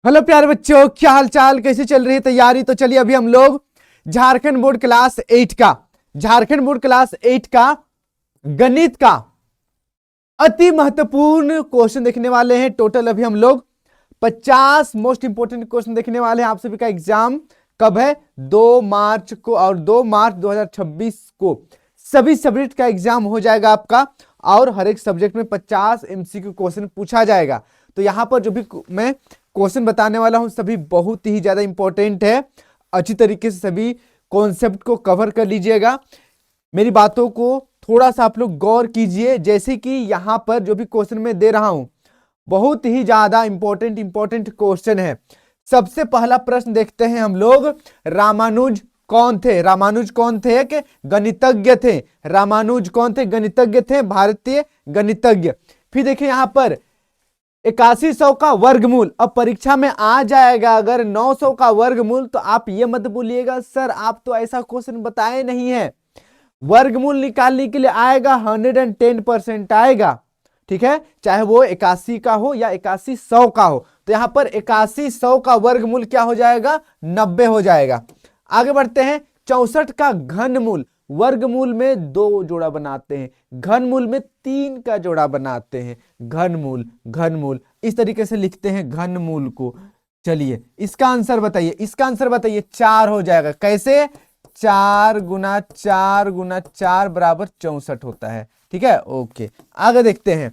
Hello प्यारे बच्चों, क्या हाल चाल, कैसी चल रही है तैयारी। तो चलिए अभी हम लोग झारखंड बोर्ड क्लास 8 का गणित का अति महत्वपूर्ण क्वेश्चन देखने वाले हैं। टोटल अभी हम लोग 50 मोस्ट इंपोर्टेंट क्वेश्चन देखने वाले हैं। आप सभी का एग्जाम कब है? 2 मार्च को, और 2 मार्च 2026 को सभी सब्जेक्ट का एग्जाम हो जाएगा आपका, और हर एक सब्जेक्ट में 50 एमसीक्यू क्वेश्चन पूछा जाएगा। तो यहां पर जो भी मैं क्वेश्चन बताने वाला हूं सभी बहुत ही ज्यादा इंपॉर्टेंट है। अच्छी तरीके से सभी कॉन्सेप्ट को कवर कर लीजिएगा। मेरी बातों को थोड़ा सा आप लोग गौर कीजिए। जैसे कि यहां पर जो भी क्वेश्चन मैं दे रहा हूं बहुत ही ज्यादा इंपॉर्टेंट क्वेश्चन है। सबसे पहला प्रश्न देखते हैं हम लोग। रामानुज कौन थे? रामानुज कौन थे? एक गणितज्ञ थे। रामानुज कौन थे? गणितज्ञ थे, भारतीय गणितज्ञ। फिर देखिए यहां पर 8100 का वर्गमूल। अब परीक्षा में आ जाएगा अगर 900 का वर्गमूल, तो आप ये मत बोलिएगा सर आप तो ऐसा क्वेश्चन बताए नहीं है। वर्गमूल निकालने के लिए आएगा 110% आएगा, ठीक है, चाहे वो 81 का हो या 8100 का हो। तो यहां पर 8100 का वर्गमूल क्या हो जाएगा? 90 हो जाएगा। आगे बढ़ते हैं। 64 का घनमूल। वर्गमूल में 2 जोड़ा बनाते हैं, घनमूल में 3 का जोड़ा बनाते हैं। घनमूल इस तरीके से लिखते हैं घनमूल को। चलिए इसका आंसर बताइए। इसका आंसर बताइए। 4 हो जाएगा। कैसे? 4 गुना 4 गुना 4 बराबर 64 होता है। ठीक है, ओके। आगे देखते हैं।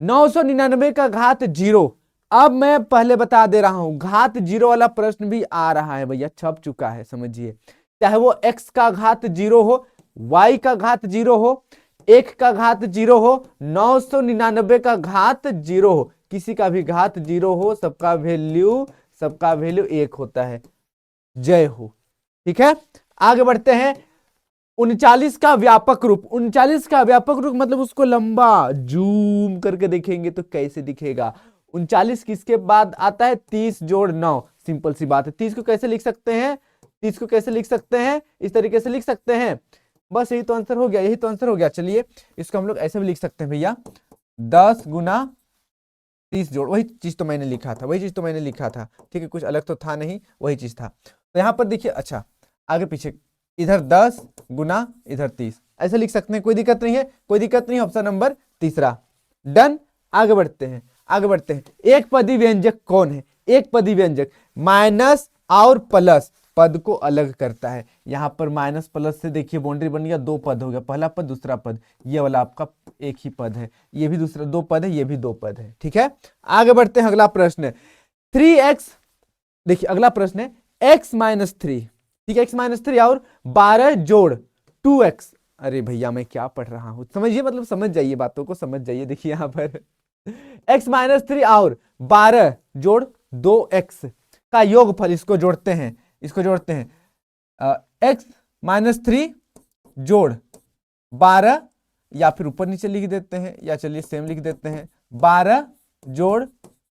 999 का घात 0। अब मैं पहले बता दे रहा हूं, घात 0 वाला प्रश्न भी आ रहा है भैया, छप चुका है, समझिए। चाहे वो x का घात 0 हो, y का घात 0 हो, 1 का घात 0 हो, 999 का घात 0 हो, किसी का भी घात 0 हो, सबका वैल्यू 1 होता है। जय हो। ठीक है, आगे बढ़ते हैं। 39 का व्यापक रूप। 39 का व्यापक रूप मतलब उसको लंबा जूम करके देखेंगे तो कैसे दिखेगा? 39 किसके बाद आता है? 30 जोड़ 9। सिंपल सी बात है। 30 को कैसे लिख सकते हैं? 30 को कैसे लिख सकते हैं? इस तरीके से लिख सकते हैं। बस यही तो आंसर हो गया, यही तो आंसर हो गया। चलिए इसको हम लोग ऐसे भी लिख सकते हैं भैया, 10 गुना 30 जोड़, वही चीज तो मैंने लिखा था, ठीक है, कुछ अलग तो था नहीं, वही चीज था। तो यहां पर देखिए, अच्छा आगे पीछे, इधर 10 गुना इधर 30, ऐसे लिख सकते हैं, कोई दिक्कत नहीं है, ऑप्शन नंबर तीसरा। डन। आगे बढ़ते हैं। एक पदी व्यंजक कौन है? एक पदी व्यंजक माइनस और प्लस पद को अलग करता है। यहां पर माइनस प्लस से देखिए बाउंड्री बन गया, 2 पद हो गया, पहला पद दूसरा पद, ये वाला आपका एक ही पद है, ये भी दूसरा 2 पद है, ये भी 2 पद है। ठीक है, आगे बढ़ते हैं। अगला प्रश्न 3x। देखिए अगला प्रश्न है x माइनस 3। ठीक है, x माइनस 3 और 12 जोड़ 2x। अरे भैया मैं क्या पढ़ रहा हूं, समझिए, मतलब समझ जाइए, बातों को समझ जाइए। देखिए यहां पर x माइनस 3 और 12 जोड़ 2x का योगफल, इसको जोड़ते हैं x माइनस 3 जोड़ 12, या फिर ऊपर नीचे लिख देते हैं, या चलिए सेम लिख देते हैं, 12 जोड़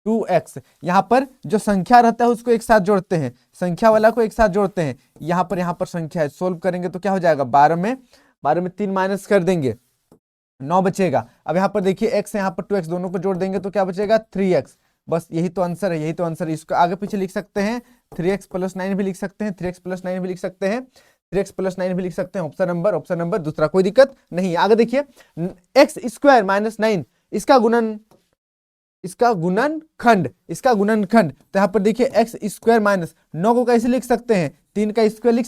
2x। यहां पर जो संख्या रहता है उसको एक साथ जोड़ते हैं, संख्या वाला को एक साथ जोड़ते हैं। यहां पर संख्या है, सोल्व करेंगे तो क्या हो जाएगा? 12 में 3 माइनस कर देंगे, 9 बचेगा। अब यहां पर देखिए x, यहां पर 2x, दोनों को जोड़ देंगे तो क्या बचेगा? 3x। बस यही तो आंसर है, इसको आगे पीछे लिख सकते हैं। 3x प्लस 9 भी लिख सकते हैं, 3x प्लस 9 भी लिख सकते हैं, 3x प्लस 9 भी लिख सकते हैं। ऑप्शन नंबर दूसरा, कोई दिक्कत नहीं। आगे देखिए, एक्स स्क्वायर माइनस 9, इसका गुणनखंड। तो यहां पर देखिए एक्स स्क्वायर माइनस 9 को कैसे लिख सकते हैं? 3 का स्क्वायर लिख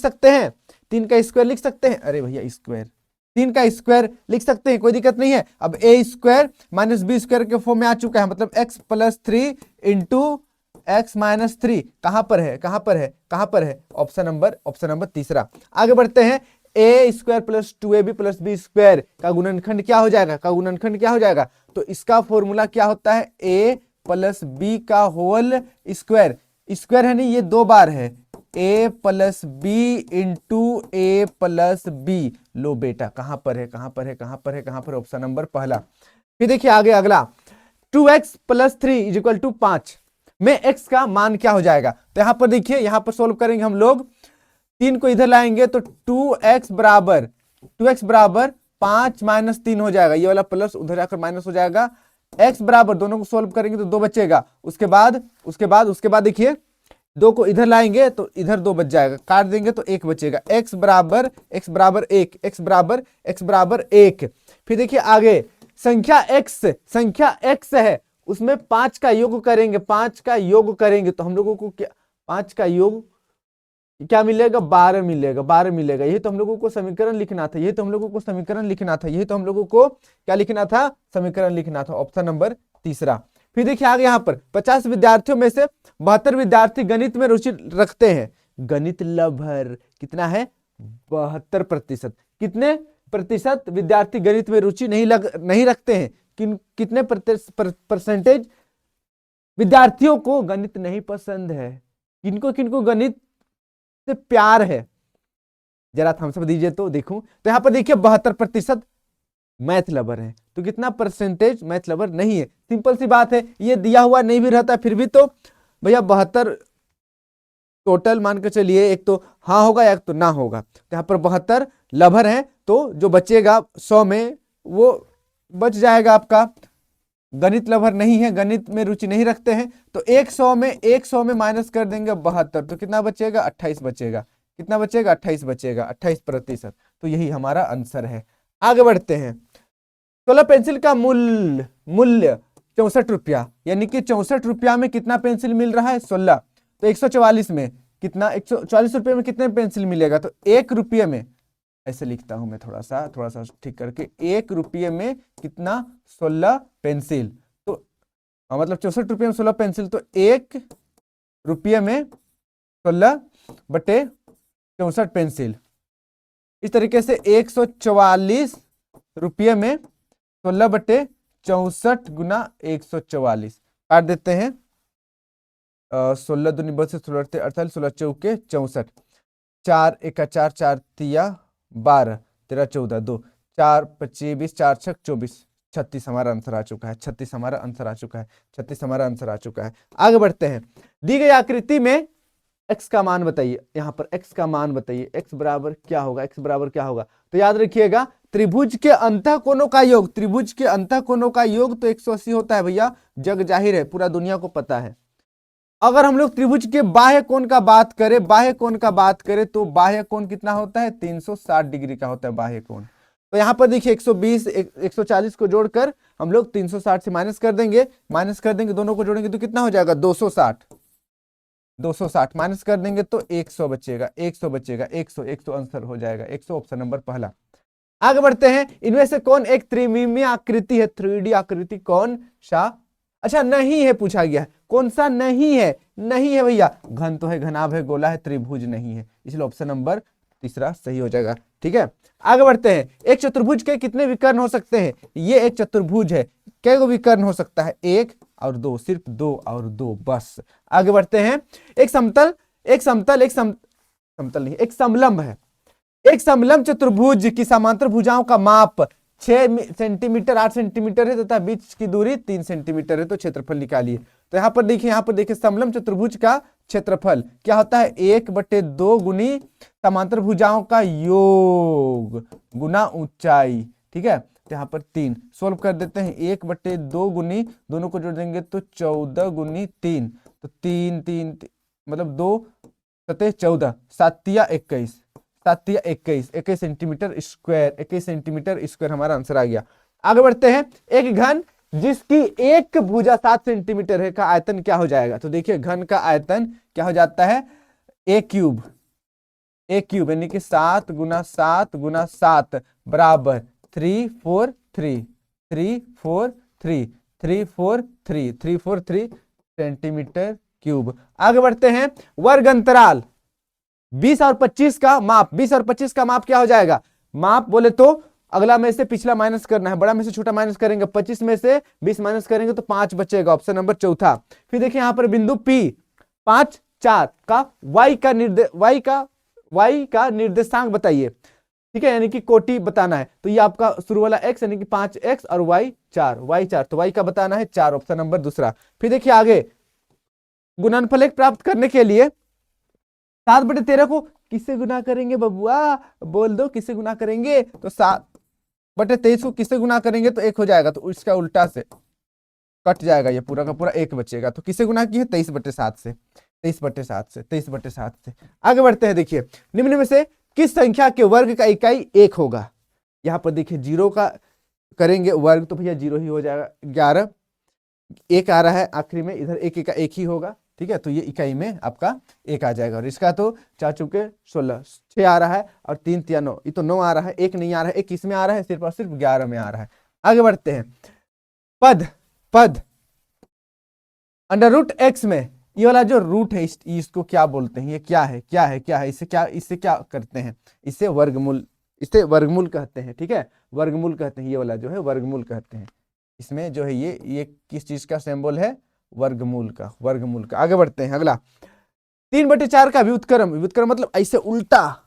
सकते हैं। अरे भैया स्क्वायर, 3 का स्क्वायर लिख सकते हैं, कोई दिक्कत नहीं है। अब ए स्क्वायर माइनस बी स्क्वायर के फॉर्म में आ चुका है, मतलब x plus 3 into x minus 3 कहां पर है? ऑप्शन नंबर तीसरा। आगे बढ़ते हैं। A square plus 2ab plus B square का गुणनखंड क्या हो जाएगा? तो इसका फॉर्मूला क्या होता है? a प्लस बी का होल स्क्वायर। स्क्वायर है नहीं, ये 2 बार है, a plus B into A plus B. लो बेटा कहां पर है? ऑप्शन नंबर पहला। फिर देखिए आगे अगला, 2x plus 3 is equal to 5 में x का मान क्या हो जाएगा? तो यहां पर देखिए, यहां पर सोल्व करेंगे हम लोग, 3 को इधर लाएंगे तो 2x बराबर 5 माइनस 3 हो जाएगा, ये वाला प्लस उधर जाकर माइनस हो जाएगा, x बराबर, दोनों को सोल्व करेंगे तो 2 बचेगा। उसके बाद देखिए 2 को इधर लाएंगे तो इधर 2 बच जाएगा, काट देंगे तो 1 बचेगा। x बराबर 1, x बराबर 1। फिर देखिए आगे संख्या x है, उसमें 5 का योग करेंगे, 5 का योग करेंगे तो हम लोगों को क्या, 5 का योग क्या मिलेगा, 12 मिलेगा, 12 मिलेगा। यही तो हम लोगों को समीकरण लिखना था, क्या लिखना था, समीकरण लिखना था। ऑप्शन नंबर तीसरा। फिर देखिए आगे यहाँ पर 50 विद्यार्थियों में से 72 विद्यार्थी गणित में रुचि रखते हैं। गणित लभर कितना है, 72%। कितने प्रतिशत विद्यार्थी गणित में रुचि नहीं रखते हैं, कितने परसेंटेज विद्यार्थियों को गणित नहीं पसंद है, किनको गणित से प्यार है, जरा थम्स अप दीजिए तो देखूं। तो यहां पर देखिए 72% मैथ लवर है, तो कितना परसेंटेज मैथ लवर नहीं है। सिंपल सी बात है, ये दिया हुआ नहीं भी रहता फिर भी तो भैया 72 टोटल मान के चलिए, एक तो हाँ होगा एक तो ना होगा। तो यहाँ पर 72 लवर है, तो जो बचेगा 100 में वो बच जाएगा आपका गणित लवर नहीं है, गणित में रुचि नहीं रखते हैं। तो 100 में माइनस कर देंगे 72, तो कितना बचेगा, 28 बचेगा। कितना बचेगा, 28 बचेगा, 28%। तो यही हमारा आंसर है। आगे बढ़ते हैं। 16 पेंसिल का मूल्य 64 रुपया, यानी कि 64 रुपया में कितना पेंसिल मिल रहा है, 16। तो 144 में कितना, 144 रुपये में कितने पेंसिल मिलेगा, तो 1 रुपये में, ऐसे लिखता हूं मैं थोड़ा सा ठीक करके, 1 रुपये में कितना, 16 पेंसिल। तो मतलब 64 रुपये में 16 पेंसिल, तो 1 रुपये में 16 बटे 64 पेंसिल। इस तरीके से 144 रुपये में 16 बटे 64 गुना 144 काट देते हैं। 16 दूनी 32, 16 48, 16 चौके 64, 4 एका 4, 4 तिया 12, 13 14 2, 4 25 20, 4 6 24, 36 हमारा आंसर आ चुका है। 36 हमारा आंसर आ चुका है। आगे बढ़ते हैं। दी गई आकृति में x का मान बताइए। यहाँ पर x का मान बताइए, x बराबर क्या होगा, तो याद रखिएगा त्रिभुज के अंतःकोणों का योग, तो 180 होता है भैया, जग जाहिर है, पूरा दुनिया को पता है। अगर हम लोग त्रिभुज के बाह्य कोण का बात करें तो बाह्य कोण कितना होता है, 360 डिग्री का होता है बाह्य कोण। तो यहाँ पर देखिए 120 140 को जोड़कर हम लोग 360 से माइनस कर देंगे, दोनों को जोड़ेंगे तो कितना हो जाएगा, 260 माइनस कर देंगे तो 100 बचेगा, 100 आंसर हो जाएगा, 100 ऑप्शन नंबर पहला। आगे बढ़ते हैं। इनमें से कौन एक त्रिविमीय आकृति है, 3D आकृति कौन सा, अच्छा नहीं है पूछा गया है, कौन सा नहीं है भैया, घन तो है, घनाभ है, गोला है, त्रिभुज नहीं है, इसलिए ऑप्शन नंबर तीसरा सही हो जाएगा। ठीक है, आगे बढ़ते हैं। एक चतुर्भुज के कितने विकर्ण हो सकते हैं, ये एक चतुर्भुज है, कै गो विकर्ण हो सकता है, 1 और 2, सिर्फ 2 और 2 बस। आगे बढ़ते हैं। एक समलंब है, एक समलंब चतुर्भुज की समांतर भुजाओं का माप 6 सेंटीमीटर 8 सेंटीमीटर है तथा बीच की दूरी 3 सेंटीमीटर है, तो क्षेत्रफल निकालिए। तो यहाँ पर देखिए समलंब चतुर्भुज का क्षेत्रफल क्या होता है, 1/2 गुनी समांतर भुजाओं का योग गुना ऊंचाई। ठीक है, तो यहाँ पर 3 सोल्व कर देते हैं। 1/2 गुनी, दोनों को जोड़ देंगे तो 14 गुनी 3, तो 3 मतलब 2 सतह 14, 7 या 21, 21 सेंटीमीटर स्क्वायर हमारा आंसर आ गया। आगे बढ़ते हैं। एक घन जिसकी एक भुजा 7 सेंटीमीटर है का आयतन क्या हो जाएगा, तो देखिए घन का आयतन क्या हो जाता है, a क्यूब यानी कि 7 गुना 7 गुना 7 बराबर 343 सेंटीमीटर क्यूब। आगे बढ़ते हैं। वर्ग अंतराल 20 और 25 का माप क्या हो जाएगा, माप बोले तो अगला में से पिछला माइनस करना है, बड़ा में से छोटा माइनस करेंगे, 25 में से 20 माइनस करेंगे तो 5 बचेगा, ऑप्शन नंबर चौथा। फिर देखिए यहाँ पर बिंदु P 5 4 का y का निर्देशांक बताइए। ठीक है, यानी कि कोटि बताना है, तो ये आपका शुरू वाला x यानी कि 5x और y 4, तो y का बताना है 4, ऑप्शन नंबर दूसरा। फिर देखिए आगे गुणनफल एक प्राप्त करने के लिए 7/13 को किससे गुना करेंगे बबुआ, बोल दो किससे गुना करेंगे, तो 7/23 को किससे गुना करेंगे तो 1 हो जाएगा, तो इसका उल्टा से कट जाएगा, ये पूरा का पूरा 1 बचेगा। तो किसे गुना किए? 23/7 से, 23/7 से, 23/7 से। आगे बढ़ते हैं, देखिए निम्न में से किस संख्या के वर्ग का इकाई 1 होगा? यहाँ पर देखिए 0 का करेंगे वर्ग तो भैया 0 ही हो जाएगा, 11, 1 आ रहा है आखिरी में, इधर 1 का 1 ही होगा, ठीक है। तो ये इकाई में आपका 1 आ जाएगा। और इसका तो 4 चौके 16, 6 आ रहा है और 3 तिया 9, ये तो 9 आ रहा है, 1 नहीं आ रहा है, 1 किस में आ रहा है? सिर्फ और सिर्फ 11 में आ रहा है। आगे बढ़ते हैं, पद पद √x में ये वाला जो रूट है इसको क्या बोलते हैं? ये क्या है, क्या है, क्या है? इससे क्या करते हैं? इसे वर्गमूल कहते हैं, ठीक है, वर्गमूल कहते हैं। ये वाला जो है वर्गमूल कहते हैं। इसमें जो है ये किस चीज का सिंबल है? वर्गमूल का, वर्गमूल का। आगे बढ़ते हैं, अगला 3/4 का व्युत्क्रम। व्युत्क्रम मतलब ऐसे उल्टा,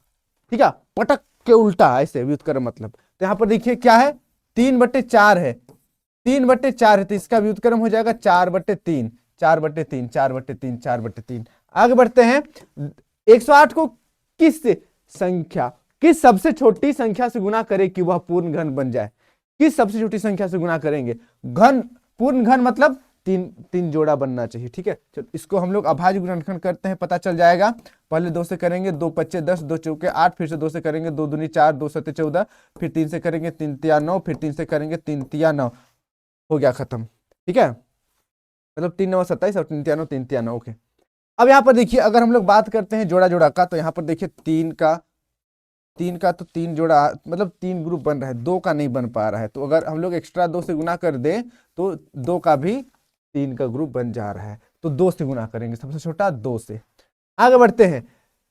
ठीक है, पटक के उल्टा, ऐसे व्युत्क्रम मतलब। तो यहाँ पर देखिए क्या है? 3/4 है, 3/4 है, तो इसका व्युत्क्रम हो जाएगा 4/3, 4/3, 4/3, 4/3। आगे बढ़ते हैं, 108 को किस सबसे छोटी संख्या से गुना करे कि वह पूर्ण घन बन जाए? किस सबसे छोटी संख्या से गुना करेंगे? घन, पूर्ण घन मतलब तीन जोड़ा बनना चाहिए, ठीक है। चलो इसको हम लोग अभाज्य गुणनखंड करते हैं, पता चल जाएगा। पहले 2 से करेंगे, 2 5 10, 2 चौके 8, फिर से 2 से करेंगे, 2 दूनी 4, 2 7 14, फिर 3 से करेंगे, 3 तिया 9, फिर 3 से करेंगे, 3 तिया 9, हो गया खत्म, ठीक है। मतलब 3 9 27 और 3 तिया 9, 3 तिया 9, ओके। अब यहाँ पर देखिए अगर हम लोग बात करते हैं जोड़ा जोड़ा का, तो यहाँ पर देखिए 3 का तो 3 जोड़ा, मतलब 3 ग्रुप बन रहा है, 2 का नहीं बन पा रहा है। तो अगर हम लोग एक्स्ट्रा 2 से गुना कर दे तो 2 का भी 3 का ग्रुप बन जा रहा है। तो 2 से गुना करेंगे, सबसे छोटा 2 से। आगे बढ़ते हैं,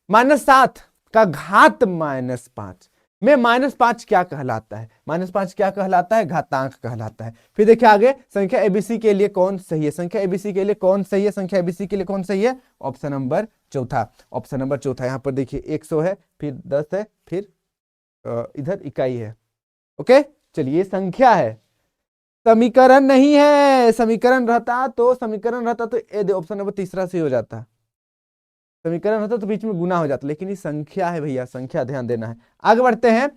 -7 का घात -5 में -5 क्या कहलाता है? -5 क्या कहलाता है? घातांक कहलाता है। फिर देखिए आगे, संख्या एबीसी के लिए कौन सही है? संख्या एबीसी के लिए कौन सही है? संख्या एबीसी के लिए कौन सही है? ऑप्शन नंबर चौथा, ऑप्शन नंबर चौथा। यहाँ पर देखिए 100 है, फिर 10 है, फिर इधर इकाई है, ओके। चलिए संख्या है, समीकरण नहीं है। समीकरण रहता तो ये ऑप्शन नंबर तीसरा से हो जाता, समीकरण होता तो बीच में गुना हो जाता, लेकिन ये संख्या है भैया, संख्या ध्यान देना है। आगे बढ़ते हैं,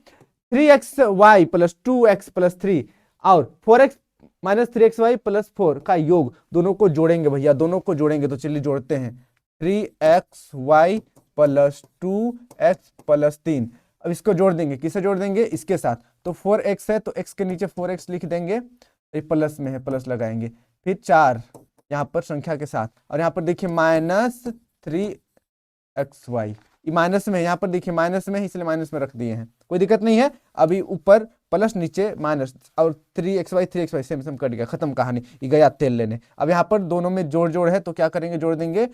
3xy + 2x + 3 और 4x - 3xy + 4 का योग, दोनों को जोड़ेंगे भैया, दोनों को जोड़ेंगे। तो चलिए जोड़ते हैं, 3xy + 2x + 3। अब इसको जोड़ देंगे, किसे जोड़ देंगे? इसके साथ। तो 4x है तो x के नीचे 4x लिख देंगे, ये प्लस में है, प्लस लगाएंगे, फिर 4 यहाँ पर संख्या के साथ, और यहाँ पर देखिए -3xy, ये माइनस में है, यहाँ पर देखिए माइनस में है, इसलिए माइनस में रख दिए हैं, कोई दिक्कत नहीं है। अभी ऊपर प्लस, नीचे माइनस, और 3xy सेम सेम कट गया, खत्म कहानी। ये गया तेल लेने। अब यहाँ पर दोनों में जोड़ जोड़ है, तो क्या करेंगे? जोड़ देंगे,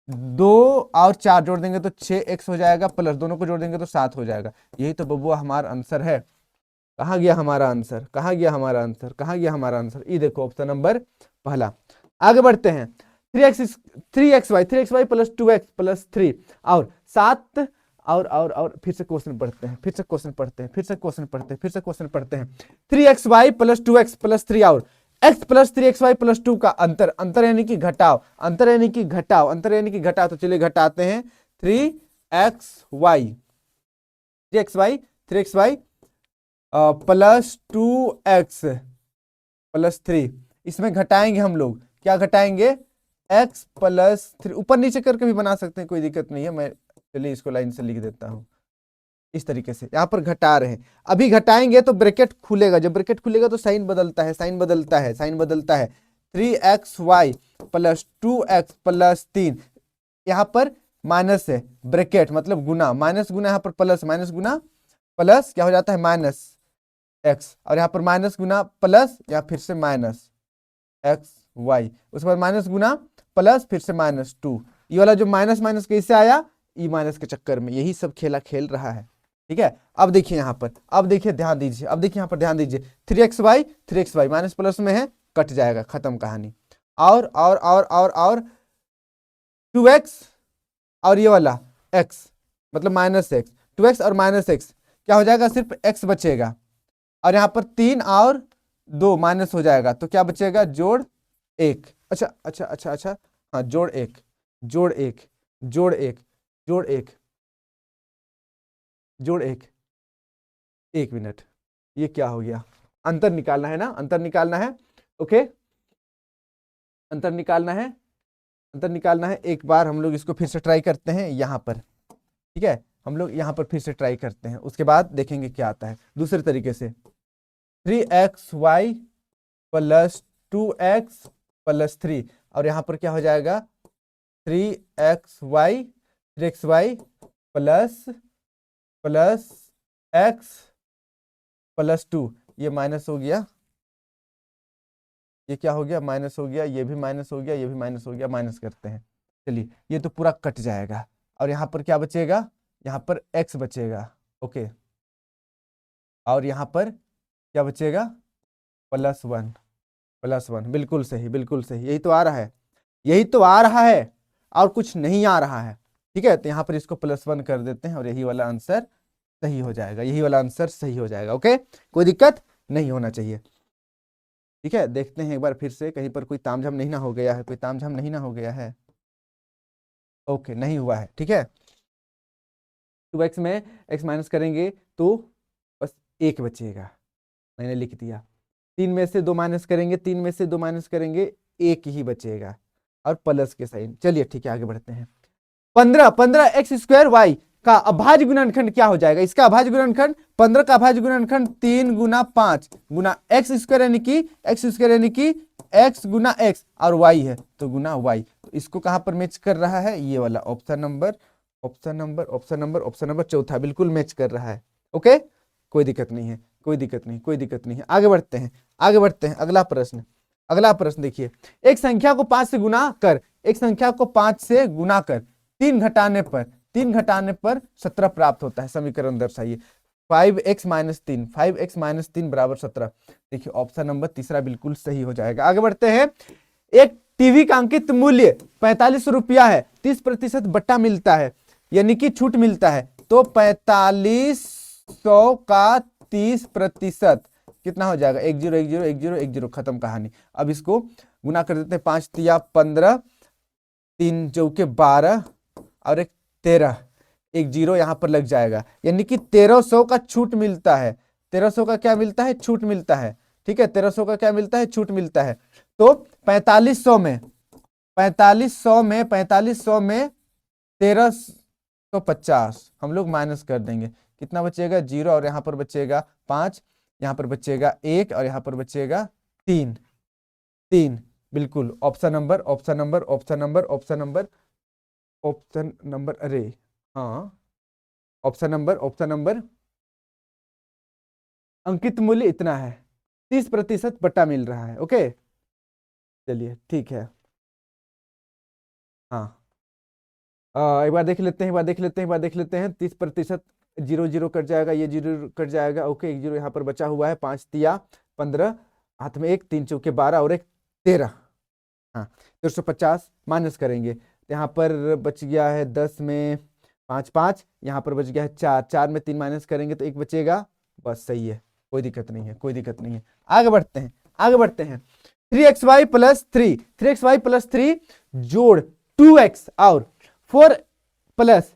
2 और 4 जोड़ देंगे तो 6x हो जाएगा, प्लस दोनों को जोड़ देंगे तो 7 हो जाएगा। यही तो बबुआ हमारा आंसर है। कहाँ गया हमारा आंसर? कहाँ गया हमारा आंसर? कहाँ गया हमारा आंसर? ये देखो ऑप्शन नंबर पहला। आगे बढ़ते हैं, 3xy + 2x + 3 और 7 और फिर से क्वेश्चन पढ़ते हैं, फिर से क्वेश्चन पढ़ते हैं, फिर से क्वेश्चन पढ़ते हैं, फिर से क्वेश्चन पढ़ते हैं। 3xy + 2x + 3 और x + 3xy + 2 का अंतर यानी कि घटाव, अंतर यानी कि घटाव, अंतर यानी कि घटाव। तो चलिए घटाते हैं, 3xy + 2x + 3, इसमें घटाएंगे हम लोग, क्या घटाएंगे? x + 3, ऊपर नीचे करके भी बना सकते हैं, कोई दिक्कत नहीं है। मैं चलिए इसको लाइन से लिख देता हूं, इस तरीके से यहाँ पर घटा रहे हैं। अभी घटाएंगे तो ब्रैकेट खुलेगा, जब ब्रैकेट खुलेगा तो साइन बदलता है, साइन बदलता है, साइन बदलता है। 3xy + 2x + 3, यहाँ पर माइनस है, ब्रैकेट मतलब गुना, माइनस गुना, यहाँ पर प्लस, माइनस गुना प्लस क्या हो जाता है? -x, और यहाँ पर माइनस गुना प्लस, या फिर से -xy, उसके बाद माइनस गुना प्लस, फिर से -2। ये वाला जो माइनस माइनस कैसे आया? ई माइनस के चक्कर में, यही सब खेला खेल रहा है, ठीक है। अब देखिए यहाँ पर, अब देखिए ध्यान दीजिए, अब देखिए यहाँ पर ध्यान दीजिए, 3xy माइनस प्लस में है, कट जाएगा, खत्म कहानी। और 2x और ये वाला x मतलब -x, 2x और -x क्या हो जाएगा? सिर्फ x बचेगा, और यहाँ पर 3 और 2 माइनस हो जाएगा, तो क्या बचेगा? जोड़ 1। अच्छा, हाँ, जोड़ 1, जोड़ 1, जोड़ 1, जोड़ 1, जोड़ 1, 1 मिनट, ये क्या हो गया? अंतर निकालना है ना, अंतर निकालना है, ओके। अंतर निकालना है, अंतर निकालना है। एक बार हम लोग इसको फिर से ट्राई करते हैं यहाँ पर, ठीक है, हम लोग यहाँ पर फिर से ट्राई करते हैं, उसके बाद देखेंगे क्या आता है दूसरे तरीके से। 3xy प्लस 2x प्लस 3, और यहाँ पर क्या हो जाएगा 3xy plus plus x plus 2, ये माइनस हो गया, ये क्या हो गया माइनस हो गया, ये भी माइनस हो गया, ये भी माइनस हो गया, माइनस करते हैं। चलिए ये तो पूरा कट जाएगा, और यहाँ पर क्या बचेगा, यहाँ पर x बचेगा, ओके, और यहाँ पर क्या बचेगा +1, +1, बिल्कुल सही, बिल्कुल सही, यही तो आ रहा है, यही तो आ रहा है, और कुछ नहीं आ रहा है, ठीक है। तो यहाँ पर इसको +1 कर देते हैं और यही वाला आंसर सही हो जाएगा, यही वाला आंसर सही हो जाएगा, ओके, कोई दिक्कत नहीं होना चाहिए, ठीक है। देखते हैं एक बार फिर से, कहीं पर कोई तामझाम नहीं ना हो गया है, कोई तामझाम नहीं ना हो गया है, ओके, नहीं हुआ है, ठीक है। 2x में x माइनस करेंगे तो बस 1 बचेगा, मैंने लिख दिया। 3 में से 2 माइनस करेंगे, 3 में से 2 माइनस करेंगे, 1 ही बचेगा, और प्लस के साइन। चलिए ठीक है, आगे बढ़ते हैं। 15x² का अभाज्य गुणनखंड क्या हो जाएगा, इसका अभाज्य गुणनखंड 15 का अभाज्य गुणनखंड 3 गुना 5 गुना x² यानी कि x गुना x, और y है तो गुना y, तो इसको कहां पर मैच कर रहा है, ये वाला option number, option number, option number, option number चौथा बिल्कुल मैच कर रहा है, ओके, कोई दिक्कत नहीं है, कोई दिक्कत नहीं, कोई दिक्कत नहीं है। आगे बढ़ते हैं, आगे बढ़ते हैं, अगला प्रश्न, अगला प्रश्न देखिए। एक संख्या को 5 से गुना कर, एक संख्या को 5 से गुना कर 3 घटाने पर 17 प्राप्त होता है, समीकरण दर्शाइए। 5x माइनस 3, 5x माइनस 3 बराबर 17। देखिए ऑप्शन नंबर तीसरा बिल्कुल सही हो जाएगा। आगे बढ़ते हैं। एक टीवी का अंकित मूल्य 45 रुपया है, 30% बट्टा मिलता है, यानी कि छूट मिलता है, तो 4500 का 30% कितना हो जाएगा, 10 10 10 10, खत्म कहानी। अब इसको गुना कर देते हैं, 5 तिया 15, 3 चौके 12 और एक 13, एक 0 यहां पर लग जाएगा, यानी कि 1300 का छूट मिलता है, 1300 का क्या मिलता है, छूट मिलता है, ठीक है, 1300 का क्या मिलता है, छूट मिलता है। तो 4500 में 1350 हम लोग माइनस कर देंगे, कितना बचेगा 0, और यहाँ पर बचेगा 5, यहाँ पर बचेगा 1, और यहाँ पर बचेगा 3, बिल्कुल option number, option number, option number, option number, option number, अरे हाँ, ऑप्शन नंबर, ऑप्शन नंबर, अंकित मूल्य इतना है, 30% बट्टा मिल रहा है, ओके, चलिए ठीक है। हाँ एक बार देख लेते हैं, एक बार देख लेते हैं, एक बार देख लेते हैं। 30% 0 0 कट जाएगा, ये 0 कट जाएगा, ओके, एक 0 यहाँ पर बचा हुआ है, 5 तिया 15, हाथ में 1, 3 चौके 12 और एक 13, हाँ 350 माइनस करेंगे, यहाँ पर बच गया है 10 में 5 5, यहाँ पर बच गया है 4, 4 में 3 माइनस करेंगे तो 1 बचेगा, बस सही है, कोई दिक्कत नहीं है, कोई दिक्कत नहीं है। आगे बढ़ते हैं, आगे बढ़ते हैं। 3xy प्लस 3 जोड़ 2x और 4 प्लस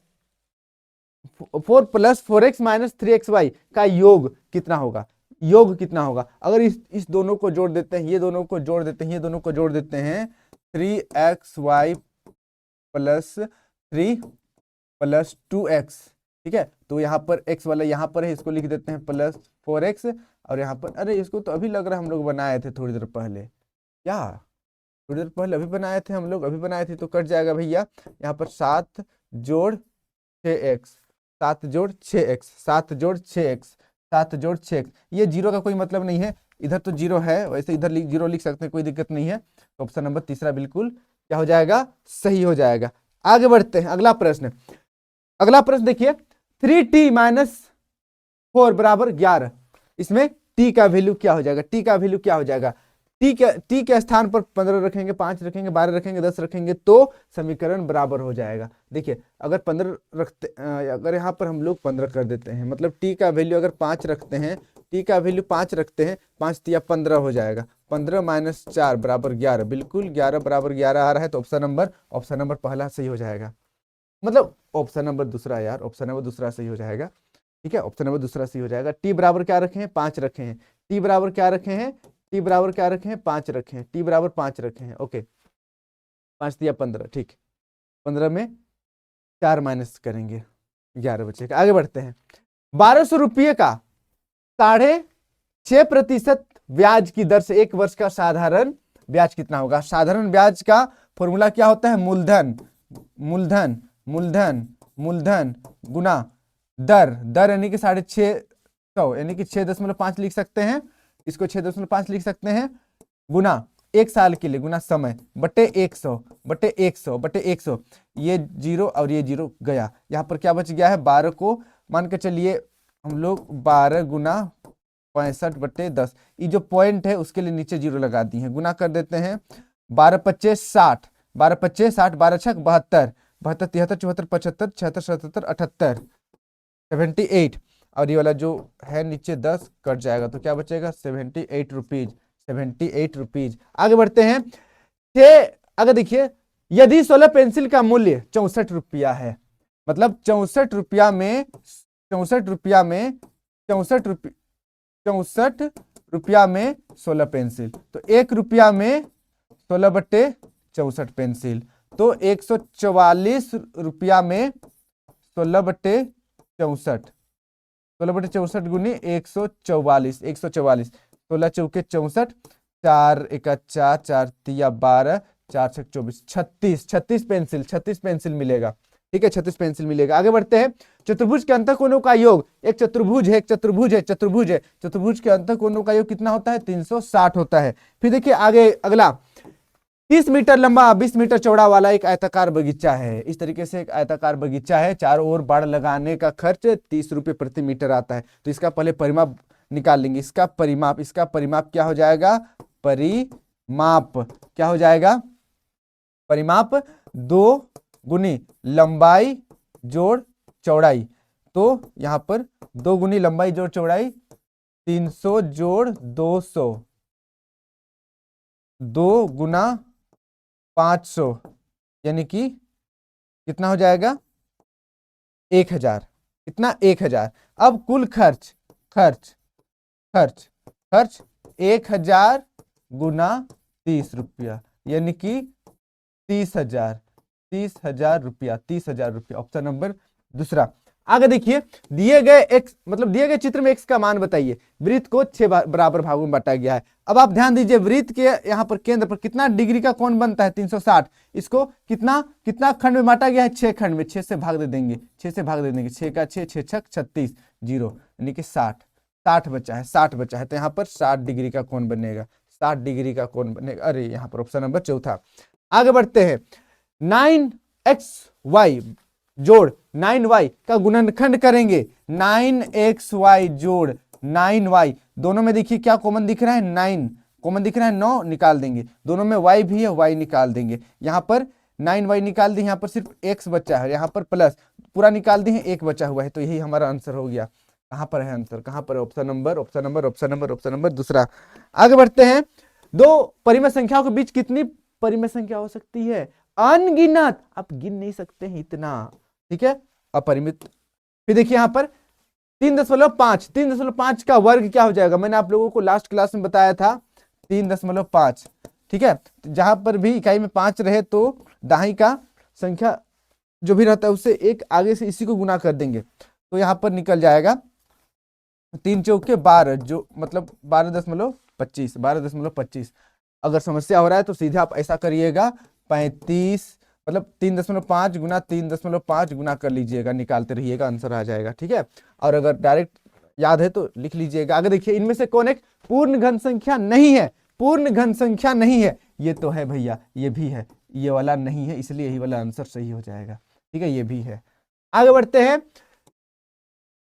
4x माइनस 3xy का योग कितना होगा, योग कितना होगा। अगर इस दोनों को जोड़ देते हैं, ये दोनों को जोड़ देते हैं, ये दोनों को जोड़ देते हैं, 3xy प्लस 3 प्लस 2x, ठीक है, तो यहाँ पर x वाला यहाँ पर है, इसको लिख देते हैं प्लस 4x, और यहाँ पर, अरे इसको तो अभी लग रहा है हम लोग बनाए थे थोड़ी देर पहले, क्या थोड़ी देर पहले अभी बनाए थे हम लोग, अभी बनाए थे, तो कट जाएगा भैया। यहाँ पर 7 जोड़ 6x, 7 जोड़ 6x, 7 जोड़ 6x, 7 जोड़ 6x, ये 0 का कोई मतलब नहीं है, इधर तो 0 है, वैसे इधर 0 लिख सकते हैं, कोई दिक्कत नहीं है। तो ऑप्शन नंबर तीसरा बिल्कुल क्या हो जाएगा, सही हो जाएगा। आगे बढ़ते हैं, अगला प्रश्न, अगला प्रश्न देखिए। 3t माइनस 4 बराबर 11, इसमें t का वैल्यू क्या हो जाएगा, t का वैल्यू क्या हो जाएगा, t के स्थान पर 15 रखेंगे, 5 रखेंगे, 12 रखेंगे, 10 रखेंगे, तो समीकरण बराबर हो जाएगा। देखिए अगर 15 रखते, अगर यहाँ पर हम लोग 15 कर देते हैं, मतलब t का वैल्यू अगर 5 रखते हैं, t का वैल्यू 5 रखते हैं, 5 तिया 15 हो जाएगा, 15 माइनस 4 बराबर 11, बिल्कुल 11 बराबर 11 आ रहा है, तो ऑप्शन नंबर पहला सही हो जाएगा, मतलब ऑप्शन नंबर दूसरा, यार ऑप्शन नंबर दूसरा सही हो जाएगा, ठीक है, ऑप्शन नंबर दूसरा सही हो जाएगा। टी बराबर क्या रखे हैं, 5 रखे हैं, टी बराबर क्या रखे हैं, टी बराबर क्या रखे हैं, 5 रखे हैं, टी बराबर 5 रखे हैं, ओके, 5 दिया 15, ठीक। 15 में 4 माइनस करेंगे, 11 बचेगा। आगे बढ़ते हैं। 1200 रुपये का 6.5% ब्याज की दर से 1 वर्ष का साधारण ब्याज कितना होगा? साधारण ब्याज का फॉर्मूला क्या होता है? मूलधन मूलधन मूलधन मूलधन गुना दर। दर यानी कि 650, यानी कि 6.5 लिख सकते हैं, इसको 6.5 लिख सकते हैं, गुना 1 साल के लिए, गुना समय, बटे 100 बटे 100 बटे 100। ये 0 और ये 0 गया। यहाँ पर क्या बच गया है? 12 को मान के चलिए हम लोग 12 गुना 65 बटे 10, ये जो पॉइंट है उसके लिए नीचे 0 लगा दी है, गुना कर देते हैं। 12 25 60, 12 25 60, 12 छक 72, 72 73 74 75 76 77 78 78, और ये वाला जो है नीचे 10 कट जाएगा तो क्या बचेगा? 78 रुपीज, 78 रुपीज। आगे बढ़ते हैं। अगर देखिए, यदि 16 पेंसिल का मूल्य 64 रुपया है, मतलब 64 रुपया में 64 रुपया में 64 रुपया 64 रुपया में 16 पेंसिल, तो 1 रुपया में 16 बटे 64 पेंसिल, तो 144 रुपया में 16 बटे 64, 16 बटे 64 गुनी 144, 144, 16 चौके 64, 4 एका 4, 4 तिया 12, 4 छक 24, 36 पेंसिल, 36 पेंसिल मिलेगा। ठीक है, 36 पेंसिल मिलेगा। आगे बढ़ते हैं। चतुर्भुज के अंतःकोणों का योग, एक चतुर्भुज है, एक चतुर्भुज है, चतुर्भुज है, चतुर्भुज के अंतःकोणों का योग कितना होता है? 360 होता है। फिर देखिए आगे अगला, 30 मीटर लंबा 20 मीटर चौड़ा वाला एक आयताकार बगीचा है। इस तरीके से एक आयताकार बगीचा है, चारों ओर बाड़ लगाने का खर्च 30 रुपये प्रति मीटर आता है। तो इसका पहले परिमाप निकाल लेंगे। इसका परिमाप क्या हो जाएगा? परिमाप क्या हो जाएगा? परिमाप 2 गुनी लंबाई जोड़ चौड़ाई, तो यहां पर 2 गुनी लंबाई जोड़ चौड़ाई 300 जोड़ 200, 2 गुना 500, यानी कि कितना हो जाएगा? 1000। कितना? 1000। अब कुल खर्च खर्च खर्च खर्च 1000 गुना 30 रुपया, यानी कि 30,000, 30,000 रुपया, 30,000 रुपया। ऑप्शन नंबर दूसरा। आगे देखिए, दिए गए x, मतलब दिए गए चित्र में x का मान बताइए। वृत्त को 6 बराबर भागों में बांटा गया है। अब आप ध्यान दीजिए, वृत्त के यहाँ पर केंद्र पर कितना डिग्री का कोण बनता है? 360। इसको कितना कितना खंड में बांटा गया है? 6 खंड में। 6 से भाग दे देंगे, 6 से भाग दे देंगे, 6 का 6, 6 छक 36, 0, यानी कि 60, 60 बचा है, 60 बचा है, तो यहाँ पर 60 डिग्री का कोण बनेगा, 60 डिग्री का कोण बनेगा। अरे यहाँ पर ऑप्शन नंबर चौथा। आगे बढ़ते हैं। 9xy जोड़ 9y का गुणनखंड करेंगे। 9xy जोड़ 9y, दोनों में देखिए क्या कॉमन दिख रहा है? 9 कॉमन दिख रहा है, 9 निकाल देंगे। दोनों में y भी है, y निकाल देंगे। यहाँ पर 9y निकाल दी, यहाँ पर सिर्फ x बचा है, यहाँ पर प्लस पूरा निकाल दी है, 1 बचा हुआ है, तो यही हमारा आंसर हो गया। कहाँ पर है आंसर? कहाँ पर? ऑप्शन नंबर दूसरा। आगे बढ़ते हैं। 2 परिमेय संख्याओं के बीच कितनी परिमेय संख्या हो सकती है? अनगिनत, आप गिन नहीं सकते हैं इतना, ठीक है, अपरिमित। फिर देखिए यहाँ पर 3.5, 3.5 का वर्ग क्या हो जाएगा? मैंने आप लोगों को लास्ट क्लास में बताया था 3.5, ठीक है। जहां पर भी इकाई में 5 रहे तो दाहिनी का संख्या जो भी रहता है उससे एक आगे से इसी को गुना कर देंगे, तो यहाँ पर निकल जाएगा 3 चौके 12, जो मतलब 12.25, 12.25। अगर समस्या हो रहा है तो सीधे आप ऐसा करिएगा, 35 मतलब 3.5 गुना 3.5 गुना कर लीजिएगा, निकालते रहिएगा, आंसर आ जाएगा, ठीक है। और अगर डायरेक्ट याद है तो लिख लीजिएगा। आगे देखिए, इनमें से कौन एक पूर्ण घन संख्या नहीं है? पूर्ण घन संख्या नहीं है, ये तो है भैया, ये भी है, ये वाला नहीं है, इसलिए यही वाला आंसर सही हो जाएगा, ठीक है, ये भी है। आगे बढ़ते हैं।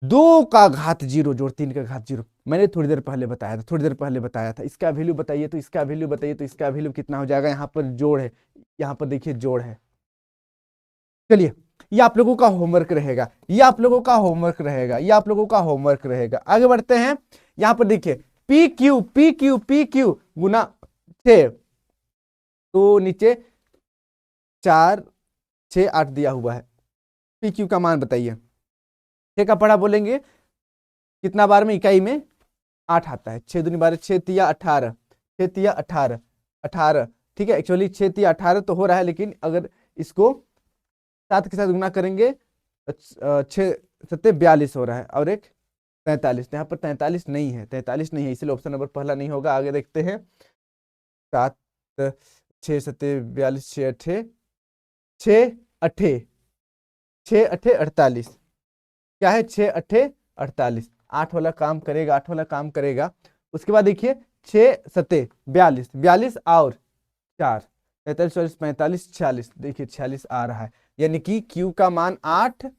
2 का घात 0 जोड़ 3 का घात 0, मैंने थोड़ी देर पहले बताया था, इसका वैल्यू बताइए, तो इसका वैल्यू बताइए, तो इसका वैल्यू कितना हो जाएगा? यहाँ पर जोड़ है, यहाँ पर देखिए जोड़ है। चलिए, ये आप लोगों का होमवर्क रहेगा, ये आप लोगों का होमवर्क रहेगा, ये आप लोगों का होमवर्क रहेगा। आगे बढ़ते हैं। यहाँ पर देखिए PQ गुना 6, तो नीचे 4 6 8 दिया हुआ है। PQ का मान बताइए। 6 का पढ़ा बोलेंगे कितना बार में? इकाई में 8 आता है। 6 दूनी 12, 6 तिया 18, 6 तिया 18, 18 ठीक है, एक्चुअली 6 3 18 तो हो रहा है, लेकिन अगर इसको 7 के साथ गुना करेंगे 6 7 42 हो रहा है, और एक 43, यहाँ पर 43 नहीं है, 43 नहीं है, इसलिए ऑप्शन नंबर पहला नहीं होगा। आगे देखते हैं, 7 6 7 42 6 8 6 8 6 8 48, क्या है 6 8 48, 8 वाला काम करेगा, 8 वाला काम करेगा। उसके बाद देखिए 6 7 42, 42 और 4 43 44 45 46, देखिए 46 आ रहा है, यानी कि Q का मान 8,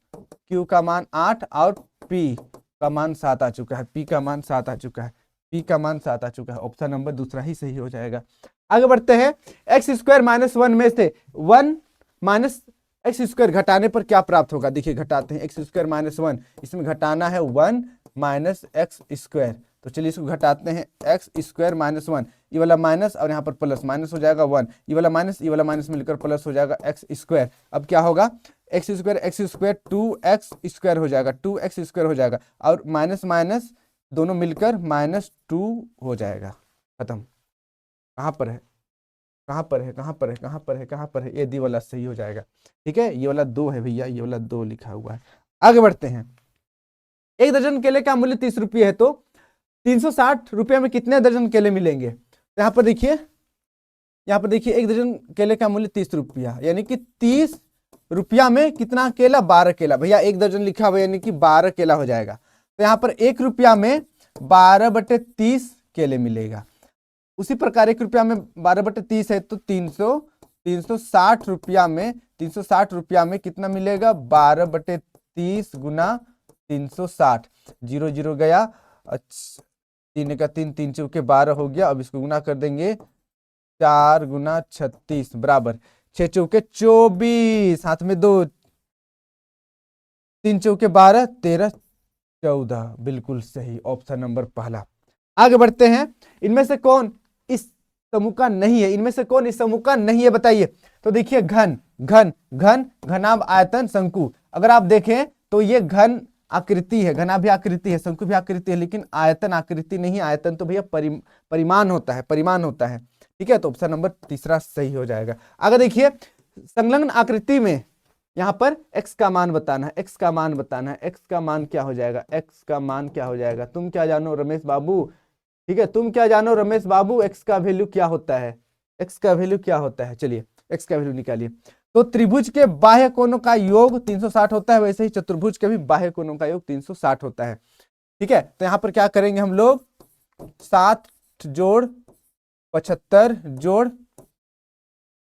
Q का मान 8 और P का मान 7 आ चुका है, P का मान 7 आ चुका है, P का मान 7 आ चुका है। ऑप्शन नंबर दूसरा ही सही हो जाएगा। आगे बढ़ते हैं, एक्स स्क्वायर माइनस 1 में से 1 माइनस एक्स स्क्वायर घटाने पर क्या प्राप्त होगा? देखिए घटाते हैं, एक्स स्क्वायर माइनस 1, इसमें घटाना है 1 माइनस एक्स स्क्वायर, तो चलिए इसको घटाते हैं, एक्स स्क्वायर माइनस 1, ये वाला माइनस और यहाँ पर प्लस, माइनस हो जाएगा 1, ये वाला माइनस ये वाला माइनस मिलकर प्लस हो जाएगा एक्स स्क्वायर। अब क्या होगा, एक्स स्क्वायर 2x स्क्वायर हो जाएगा, 2x स्क्वायर हो जाएगा, और माइनस माइनस दोनों मिलकर -2 हो जाएगा, खत्म। कहाँ पर है, कहाँ पर है, कहाँ पर है, कहाँ पर है, कहाँ पर है, ये डी वाला सही हो जाएगा। ठीक है, ये वाला 2 है भैया, ये वाला 2 लिखा हुआ है। आगे बढ़ते हैं, एक दर्जन केले का मूल्य 30 रुपये है, तो 360 रुपये में कितने दर्जन केले मिलेंगे? तो यहाँ पर देखिए, यहाँ पर देखिए, एक दर्जन केले का मूल्य 30 रुपया, यानी कि 30 रुपया में कितना केला? 12 केला। भैया एक दर्जन लिखा हुआ यानी कि 12 केला हो जाएगा, तो यहाँ पर 1 रुपया में 12/30 केले मिलेगा। उसी प्रकार 1 रुपया में 12/30 है, तो 360 रुपया में 360 रुपया में कितना मिलेगा? 12/30 गुना 360, 0 0 गया, 3 का 3, 3 चौके 12 हो गया। अब इसको गुना कर देंगे, 4 गुना 36 बराबर 6 चौके 24, हाथ में 2, 3 चौके 12, 13 14, बिल्कुल सही, ऑप्शन नंबर पहला। आगे बढ़ते हैं, इनमें से कौन इस समूह का नहीं है? इनमें से कौन इस समूह का नहीं है, बताइए। तो देखिए, घन घन घन घनाभ आयतन शंकु, अगर आप देखें तो ये घन आकृति है, घना भी आकृति है, शंकु भी आकृति है, लेकिन आयतन आकृति नहीं। आयतन तो भैया परिमाण होता है, परिमाण होता है। ठीक है, तो ऑप्शन नंबर तीसरा सही हो जाएगा। आगे देखिए, संलग्न आकृति में यहाँ पर x का मान बताना है, x का मान बताना है, x का मान क्या हो जाएगा? x का मान क्या हो जाएगा? तुम क्या जानो रमेश बाबू? ठीक है, तुम क्या जानो रमेश बाबू, x का वैल्यू क्या होता है? x का वैल्यू क्या होता है? चलिए x का वैल्यू निकालिए। तो त्रिभुज के बाह्य कोणों का योग 360 होता है, वैसे ही चतुर्भुज के भी बाह्य कोणों का योग 360 होता है। ठीक है, तो यहाँ पर क्या करेंगे हम लोग, 7 जोड़ 75 जोड़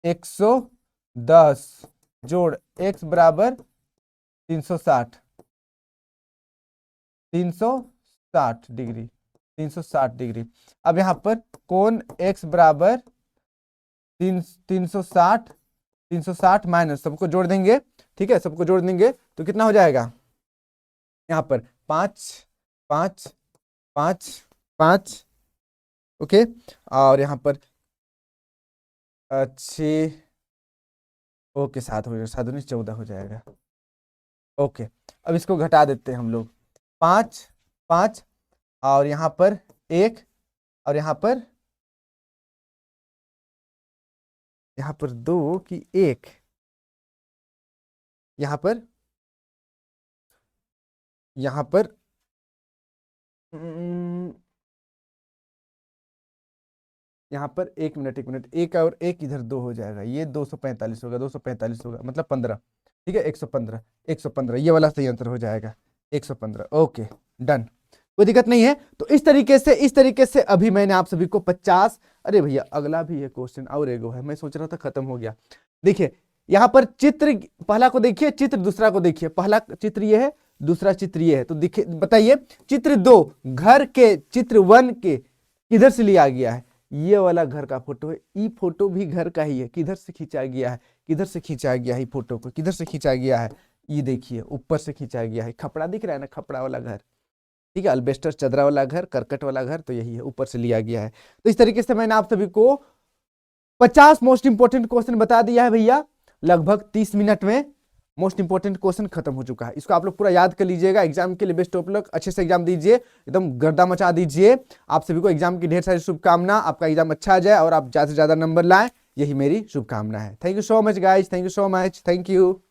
110 जोड़ x बराबर 360 डिग्री, 360 डिग्री। अब यहाँ पर कोण x बराबर 360 माइनस, सबको जोड़ देंगे। ठीक है, सबको जोड़ देंगे तो कितना हो जाएगा? यहाँ पर 5 5 5 5, ओके, और यहाँ पर 6, ओके 7 हो जाएगा, 7 19 14 हो जाएगा। ओके, अब इसको घटा देते हैं हम लोग, 5 5 और यहाँ पर 1 और यहाँ पर 2 की 1, यहाँ पर 1 मिनट 1 और 1 इधर 2 हो जाएगा, ये 245 होगा, 245 होगा, मतलब 15। ठीक है, 115 ये वाला सही आंसर हो जाएगा, 115। ओके डन, कोई दिक्कत नहीं है। तो इस तरीके से अभी मैंने आप सभी को 50, अरे भैया अगला भी है क्वेश्चन, और एगो है, मैं सोच रहा था खत्म हो गया। देखिए यहाँ पर चित्र पहला को देखिए, चित्र दूसरा को देखिए, पहला चित्र ये है, दूसरा चित्र ये है, तो देखिए बताइए, चित्र 2 घर के चित्र 1 के किधर से लिया गया है? ये वाला घर का फोटो है, ये फोटो भी घर का ही है, किधर से खींचा गया है? किधर से खींचा गया है फोटो को? किधर से खींचा गया है? ये देखिए ऊपर से खींचा गया है, खपड़ा दिख रहा है ना, खपड़ा वाला घर। ठीक है, अल्बेस्टर चदरा वाला घर, करकट वाला घर, तो यही है, ऊपर से लिया गया है। तो इस तरीके से मैंने आप सभी को 50 मोस्ट इंपोर्टेंट क्वेश्चन बता दिया है भैया, लगभग 30 मिनट में मोस्ट इंपोर्टेंट क्वेश्चन खत्म हो चुका है। इसको आप लोग पूरा याद कर लीजिएगा, एग्जाम के लिए बेस्ट ऑफ लक, अच्छे से एग्जाम दीजिए, एकदम गर्दा मचा दीजिए। आप सभी को एग्जाम की ढेर सारी शुभकामना, आपका एग्जाम अच्छा आ जाए और आप ज्यादा से ज्यादा नंबर लाएं, यही मेरी शुभकामना है। Thank you so much guys, thank you so much, thank you.